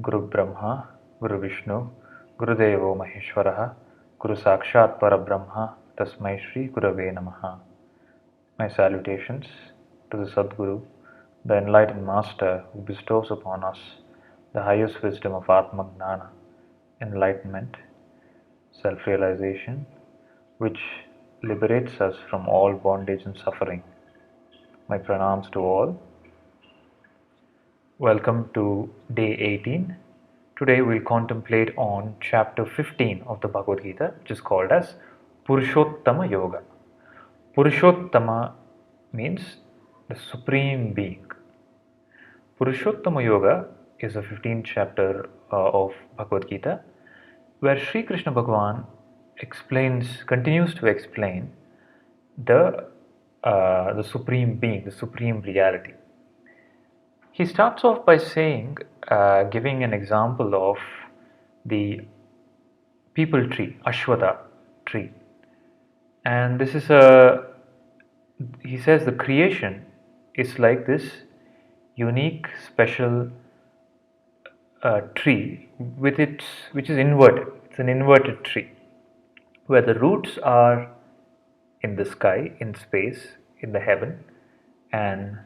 Guru Brahma, Guru Vishnu, Guru Devo Maheshwaraha, Guru Sakshat Parabrahma, Tasmai Shri Gurave Namaha. My salutations to the Sadguru, the enlightened Master who bestows upon us the highest wisdom of Atma Gnana, enlightenment, self-realization, which liberates us from all bondage and suffering. My pranams to all. Welcome to day 18. Today we'll contemplate on chapter 15 of the Bhagavad Gita, which is called as Purushottama Yoga. Purushottama means the Supreme Being. Purushottama Yoga is the 15th chapter of Bhagavad Gita, where Sri Krishna Bhagavan continues to explain the Supreme Being, the Supreme Reality. He starts off by saying, giving an example of the people tree, Ashwatha tree. And this is he says the creation is like this unique, special tree which is inverted. It's an inverted tree where the roots are in the sky, in space, in the heaven, and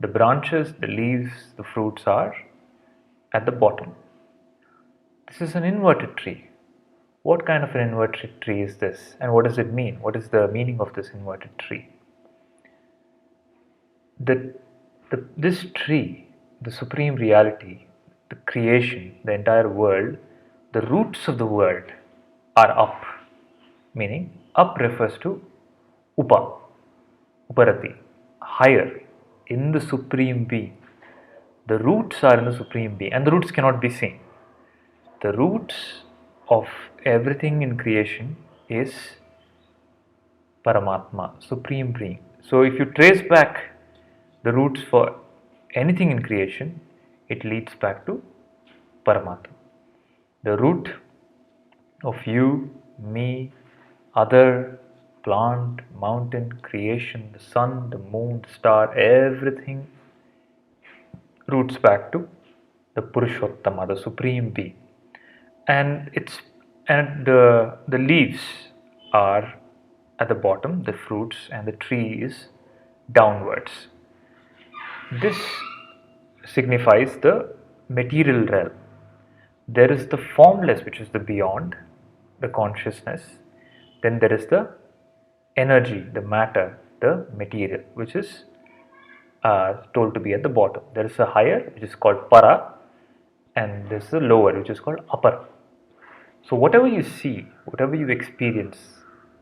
the branches, the leaves, the fruits are at the bottom. This is an inverted tree. What kind of an inverted tree is this? And what does it mean? What is the meaning of this inverted tree? This tree, the Supreme Reality, the creation, the entire world, the roots of the world are up. Meaning, up refers to Uparati, higher, in the Supreme Being. The roots are in the Supreme Being, and the roots cannot be seen. The roots of everything in creation is Paramatma, Supreme Being. So if you trace back the roots for anything in creation, it leads back to Paramatma. The root of you, me, other, plant, mountain, creation, the sun, the moon, the star, everything roots back to the Purushottama, the Supreme Being. And the leaves are at the bottom, the fruits, and the tree is downwards. This signifies the material realm. There is the formless, which is the beyond, the consciousness. Then there is the energy, the matter, the material, which is told to be at the bottom. There is a higher, which is called para, and there is a lower, which is called upper. So whatever you see, whatever you experience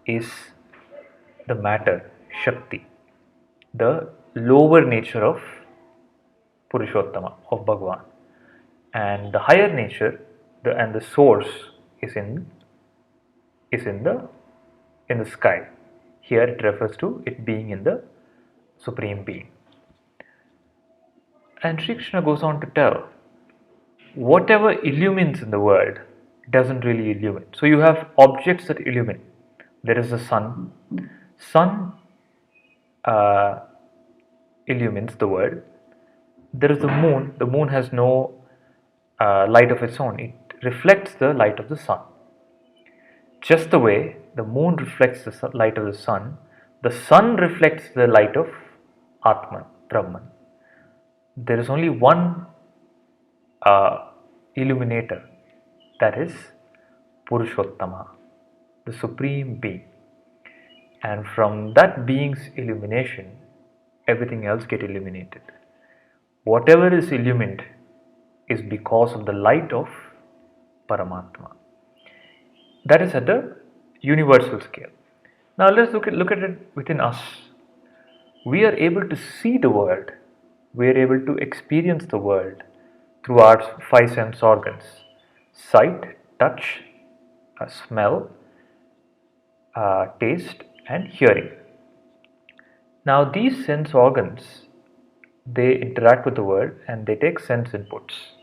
is the matter, Shakti, the lower nature of Purushottama, of Bhagavan. And the higher nature, and the source is in the sky. Here it refers to it being in the Supreme Being. And Sri Krishna goes on to tell, whatever illumines in the world doesn't really illumine. So you have objects that illumine. There is the sun. Sun illumines the world. There is the moon. The moon has no light of its own. It reflects the light of the sun. Just the way the moon reflects the light of the sun reflects the light of Atman, Brahman. There is only one illuminator, that is Purushottama, the Supreme Being. And from that being's illumination, everything else gets illuminated. Whatever is illumined is because of the light of Paramatma. That is at the universal scale. Now let's look at it within us. We are able to see the world. We are able to experience the world through our five sense organs: sight, touch, smell, taste, and hearing. Now these sense organs, they interact with the world and they take sense inputs,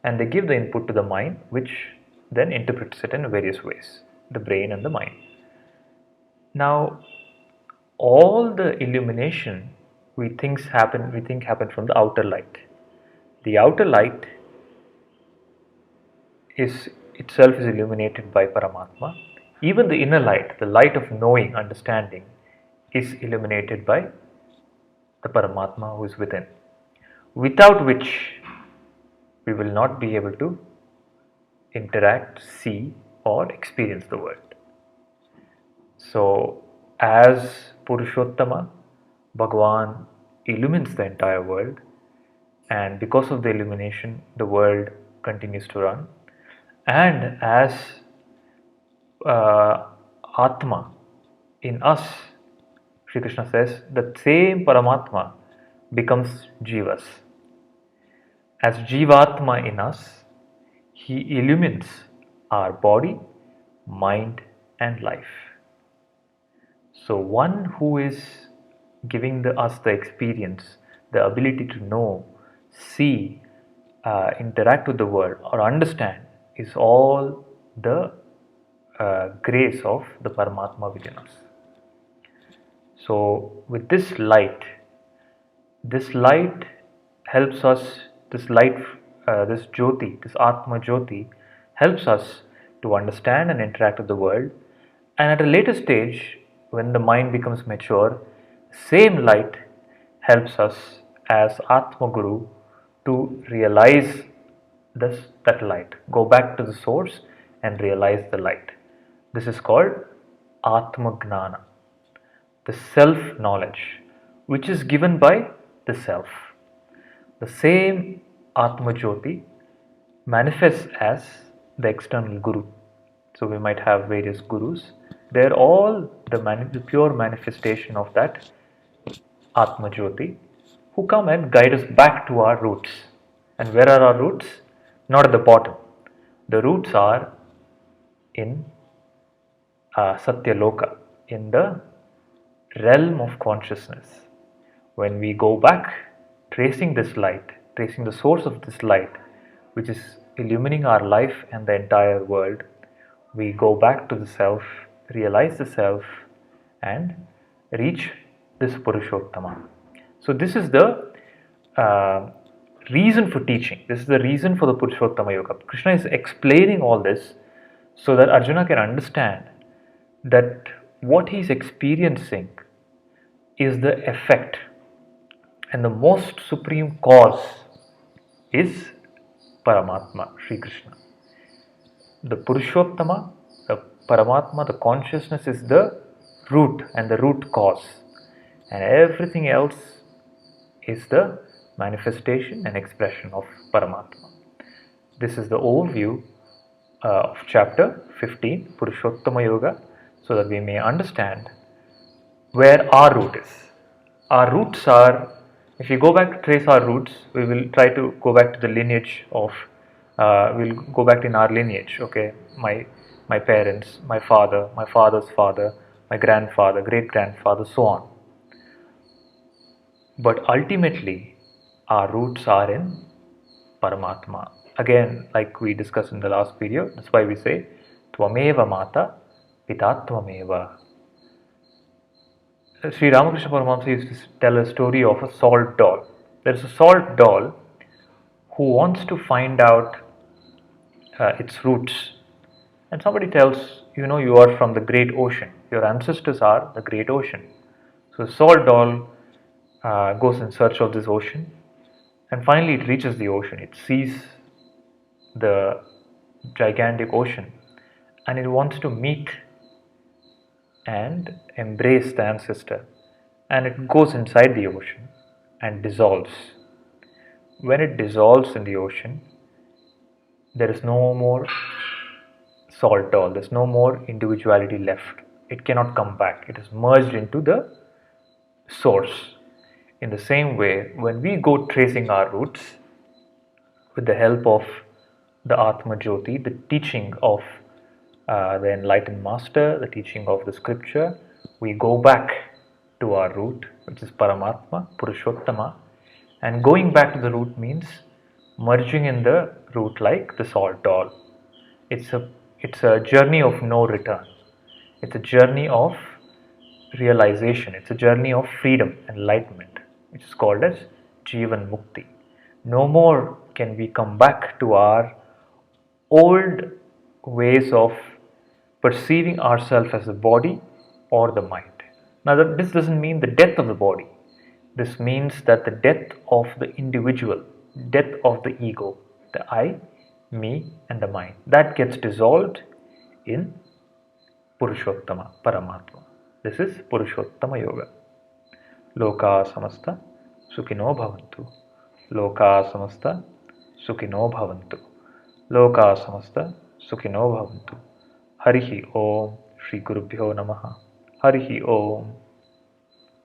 and they give the input to the mind, which then interprets it in various ways, the brain and the mind. Now all the illumination we think happen from the outer light. The outer light is itself is illuminated by Paramatma. Even the inner light, the light of knowing, understanding, is illuminated by the Paramatma who is within, without which we will not be able to interact, see, or experience the world. So, as Purushottama, Bhagavan illumines the entire world, and because of the illumination, the world continues to run. And as Atma in us, Sri Krishna says, the same Paramatma becomes Jivas. As Jivatma in us, he illumines our body, mind, and life. So, one who is giving us the experience, the ability to know, see, interact with the world, or understand is all the grace of the Paramatma within us. So, with this light helps us, this light, this Jyoti, this Atma Jyoti helps us to understand and interact with the world. And at a later stage, when the mind becomes mature, same light helps us as Atma Guru to realize that light, go back to the source and realize the light. This is called Atma Gnana, the self knowledge, which is given by the self. The same Atma Jyoti manifests as the external Guru. So we might have various Gurus. They are all the pure manifestation of that Atma Jyoti, who come and guide us back to our roots. And where are our roots? Not at the bottom. The roots are in Satya Loka, in the realm of consciousness. When we go back, tracing this light, tracing the source of this light, which is illumining our life and the entire world, we go back to the self, realize the self, and reach this Purushottama. So this is the reason for teaching. This is the reason for the Purushottama Yoga. Krishna is explaining all this so that Arjuna can understand that what he is experiencing is the effect, and the most supreme cause is Paramatma, Sri Krishna. The Purushottama, the Paramatma, the consciousness is the root and the root cause, and everything else is the manifestation and expression of Paramatma. This is the overview of chapter 15, Purushottama Yoga, so that we may understand where our root is. Our roots are, if we go back to trace our roots, we will try to go back to the lineage of, we'll go back in our lineage, okay, my parents, my father, my father's father, my grandfather, great-grandfather, so on. But ultimately, our roots are in Paramatma. Again, like we discussed in the last video, that's why we say, Tvameva Mata, Pita Tvameva. Sri Ramakrishna Paramahamsa used to tell a story of a salt doll. There is a salt doll who wants to find out its roots. And somebody tells, you know, you are from the great ocean. Your ancestors are the great ocean. So the salt doll goes in search of this ocean. And finally it reaches the ocean. It sees the gigantic ocean. And it wants to meet and embrace the ancestor, and it goes inside the ocean and dissolves. When it dissolves in the ocean, there is no more salt doll, there's no more individuality left. It cannot come back. It is merged into the source. In the same way, when we go tracing our roots with the help of the Atma Jyoti, the teaching of the enlightened master, the teaching of the scripture, we go back to our root, which is Paramatma, Purushottama, and going back to the root means merging in the root like the salt doll. It's a journey of no return. It's a journey of realization. It's a journey of freedom, enlightenment, which is called as Jivan Mukti. No more can we come back to our old ways of perceiving ourselves as a body or the mind. Now, this doesn't mean the death of the body. This means that the death of the individual, death of the ego, the I, me, and the mind, that gets dissolved in Purushottama, Paramatma. This is Purushottama Yoga. Loka samasta sukhino bhavantu. Loka samasta sukhino bhavantu. Loka samasta sukhino bhavantu. Harihi Om. Shri Gurubhyo Namaha. Harihi Om.